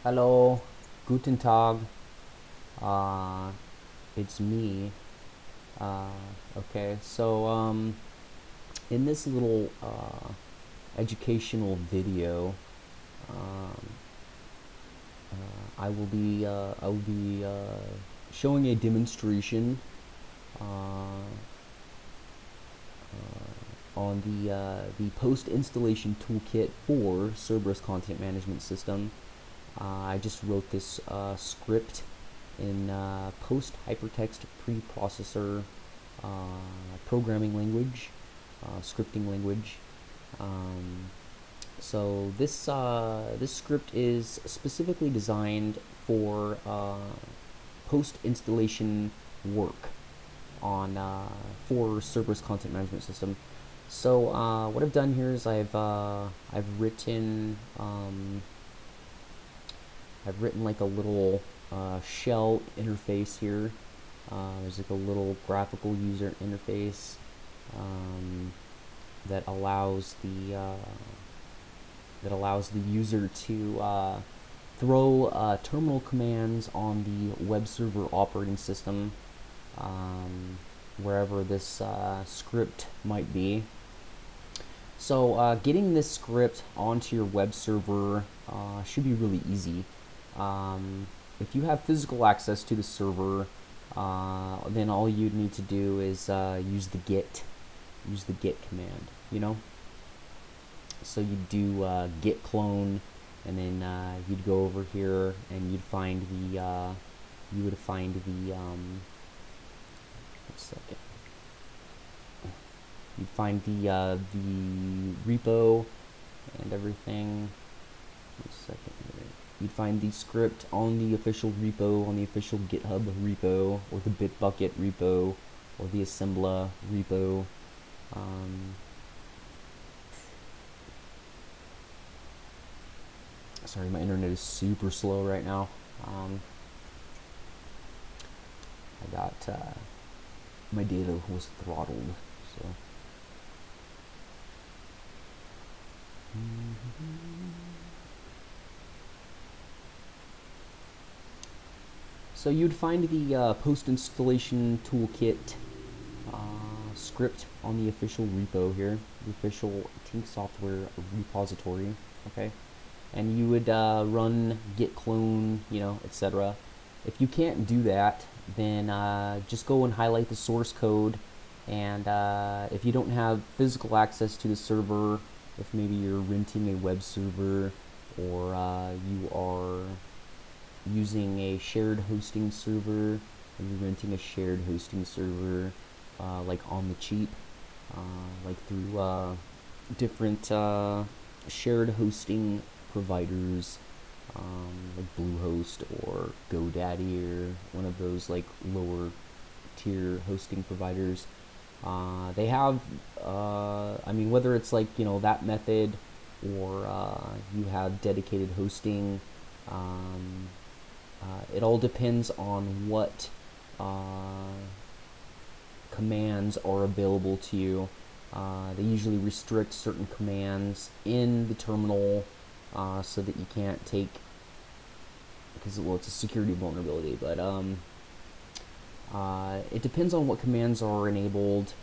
Hello, guten Tag. Uh, it's me. Okay, so in this little educational video, um, I will be showing a demonstration uh, on the post installation toolkit for Cerberus Content Management System. I just wrote this script in Post-Hypertext-Preprocessor programming language, scripting language. Um, so this script is specifically designed for post-installation work on for Cerberus Content Management System. So what I've done here is I've written like a little shell interface here. There's like a little graphical user interface that allows the user to throw terminal commands on the web server operating system, wherever this script might be. So getting this script onto your web server should be really easy. If you have physical access to the server, then all you'd need to do is use the git command. So you'd do git clone, and then you'd go over here and you'd find the you'd find the repo and everything. One second here. You'd find the script on the official repo, on the official GitHub repo, or the Bitbucket repo, or the Assembler repo. Sorry, my internet is super slow right now. I got my data was throttled, so. So you'd find the post-installation toolkit script on the official repo here, the official Tink software repository, okay? And you would run git clone, etc. If you can't do that, then just go and highlight the source code, and if you don't have physical access to the server, if maybe you're renting a web server, or you are using a shared hosting server, and you're renting a shared hosting server like on the cheap, like through different shared hosting providers, like Bluehost or GoDaddy or one of those like lower tier hosting providers. They have, whether it's like that method, or you have dedicated hosting. It all depends on what commands are available to you. They usually restrict certain commands in the terminal so that you can't take, because it's a security vulnerability, but it depends on what commands are enabled.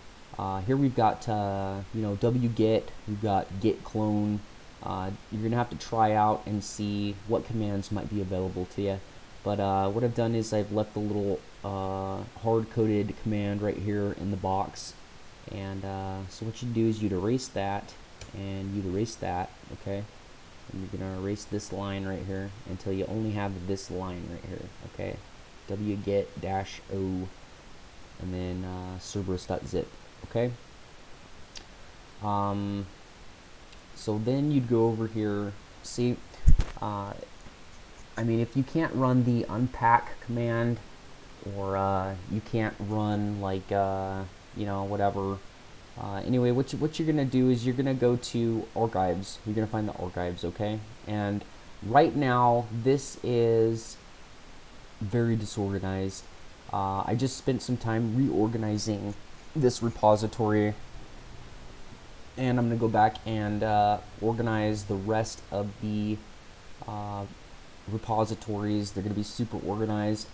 Here we've got wget, we've got git clone. You're gonna have to try out and see what commands might be available to you. But what I've done is I've left a little hard-coded command right here in the box, and so what you do is you'd erase that, and you'd erase that, okay? And you're gonna erase this line right here until you only have this line right here, okay? wget-o, and then cerberus.zip, okay? So then you'd go over here, see, if you can't run the unpack command, or you can't run like, whatever, anyway, what you're going to do is you're going to go to archives. You're going to find the archives, okay? And right now, this is very disorganized. I just spent some time reorganizing this repository, and I'm going to go back and organize the rest of the repositories. They're going to be super organized.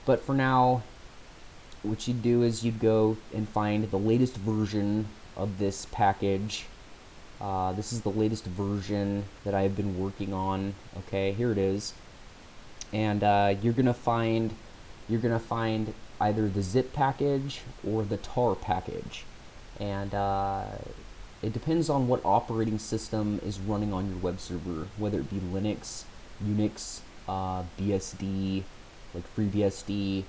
But for now, what you'd do is you'd go and find the latest version of this package. This is the latest version that I've been working on. Okay, here it is. And you're gonna find either the zip package or the tar package, and it depends on what operating system is running on your web server, whether it be Linux, Unix, BSD, like FreeBSD,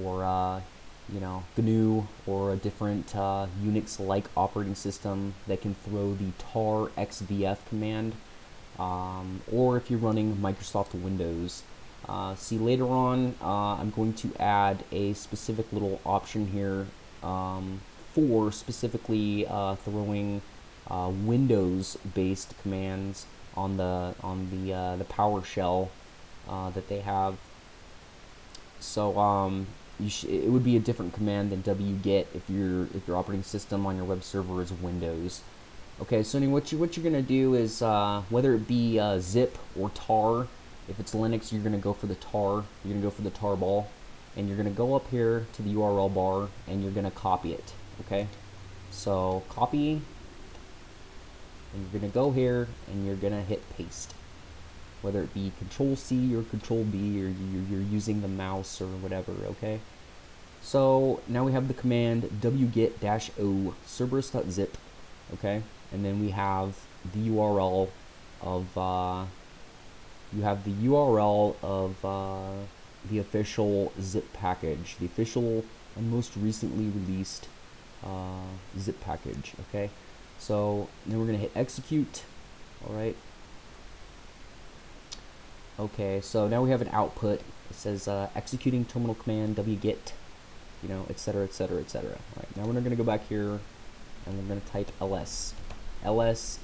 or GNU, or a different Unix-like operating system that can throw the tar xvf command, or if you're running Microsoft Windows. See, later on, I'm going to add a specific little option here for specifically throwing Windows-based commands on the PowerShell that they have. So it would be a different command than wget if your operating system on your web server is Windows. Okay, so anyway, what you're gonna do is whether it be zip or tar. If it's Linux, you're gonna go for the tar. You're gonna go for the tarball, and you're gonna go up here to the URL bar and you're gonna copy it. Okay, so copy, and you're gonna go here and you're gonna hit paste. Whether it be Control C or Control B, or you're using the mouse or whatever. Okay, so now we have the command wget-o cerberus.zip. Okay, and then we have the URL of the official zip package, the official and most recently released zip package. Okay, so then we're gonna hit execute. All right. Okay, so now we have an output. It says executing terminal command wget, etc., etc., etc. All right, now we're gonna go back here and we're gonna type ls. ls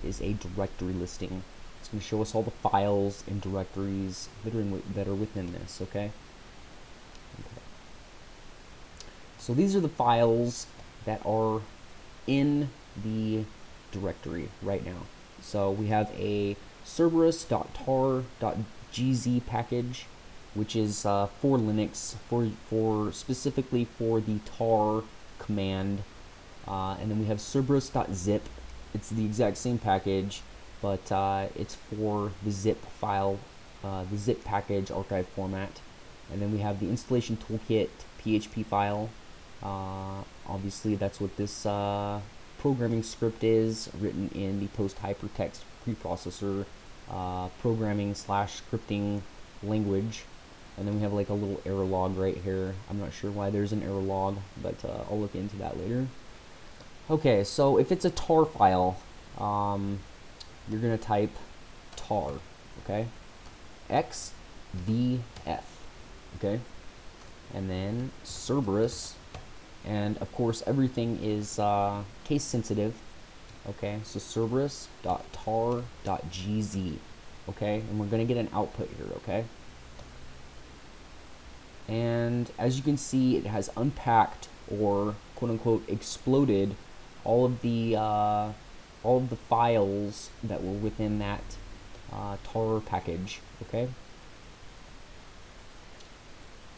is a directory listing. It's going to show us all the files and directories that are within this. Okay. So these are the files that are in the directory right now. So we have a cerberus.tar.gz package, which is for Linux, for specifically for the tar command, and then we have cerberus.zip. It's the exact same package, but it's for the zip file, the zip package archive format. And then we have the installation toolkit PHP file. Obviously, that's what this programming script is, written in the Post-Hypertext-Preprocessor programming / scripting language. And then we have like a little error log right here. I'm not sure why there's an error log, but I'll look into that later. Okay, so if it's a tar file, you're going to type tar, okay, xvf, okay, and then Cerberus, and of course everything is case sensitive, okay, so cerberus.tar.gz, okay, and we're going to get an output here, okay, and as you can see, it has unpacked or quote-unquote exploded all of the files that were within that tar package. Okay,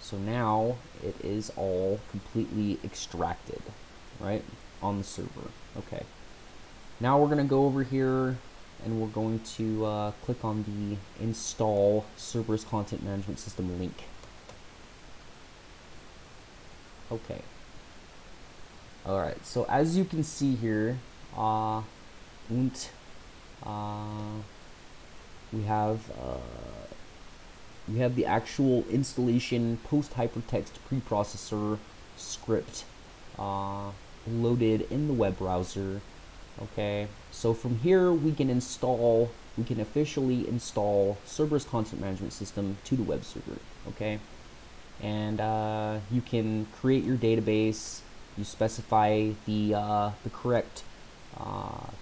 so now it is all completely extracted, right, on the server. Okay, now we're gonna go over here and we're going to click on the install Cerberus Content Management System link. Okay. Alright, so as you can see here, we have the actual installation Post-Hypertext-Preprocessor script loaded in the web browser. Okay, so from here we can officially install Cerberus Content Management System to the web server. Okay, and you can create your database. You specify the correct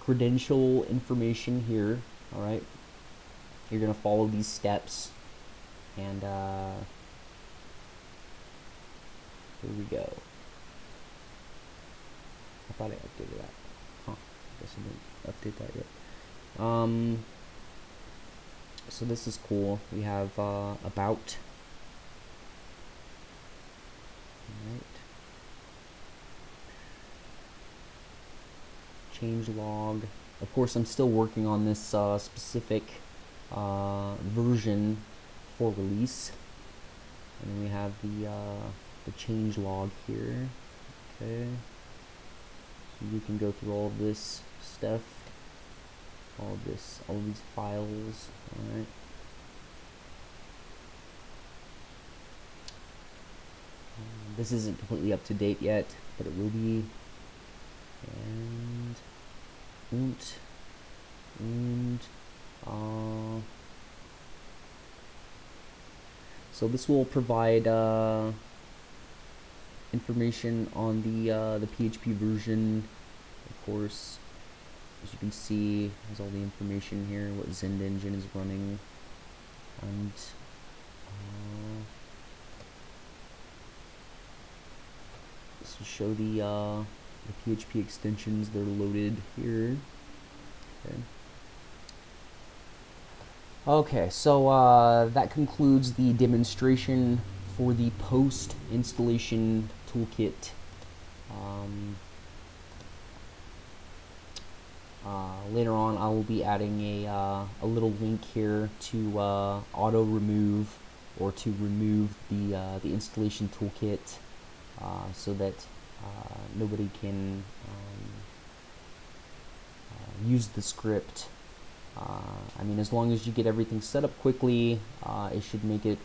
credential information here. All right, you're gonna follow these steps, and here we go. I thought I updated that. Huh? Guess I didn't update that yet. So this is cool. We have about. Right. Change log. Of course, I'm still working on this specific version for release. And then we have the change log here. Okay. So you can go through all of this stuff, all of these files. All right. This isn't completely up to date yet, but it will be. And so this will provide information on the PHP version. Of course, as you can see, has all the information here, what Zend engine is running, and this will show the PHP extensions. They're loaded here. Okay, so that concludes the demonstration for the post installation toolkit. Later on, I will be adding a little link here to auto remove, or to remove the installation toolkit, so that nobody can use the script. I mean, as long as you get everything set up quickly, it should make it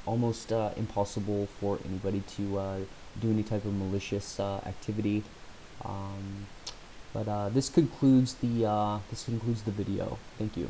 almost impossible for anybody to do any type of malicious activity. But this concludes the video. Thank you.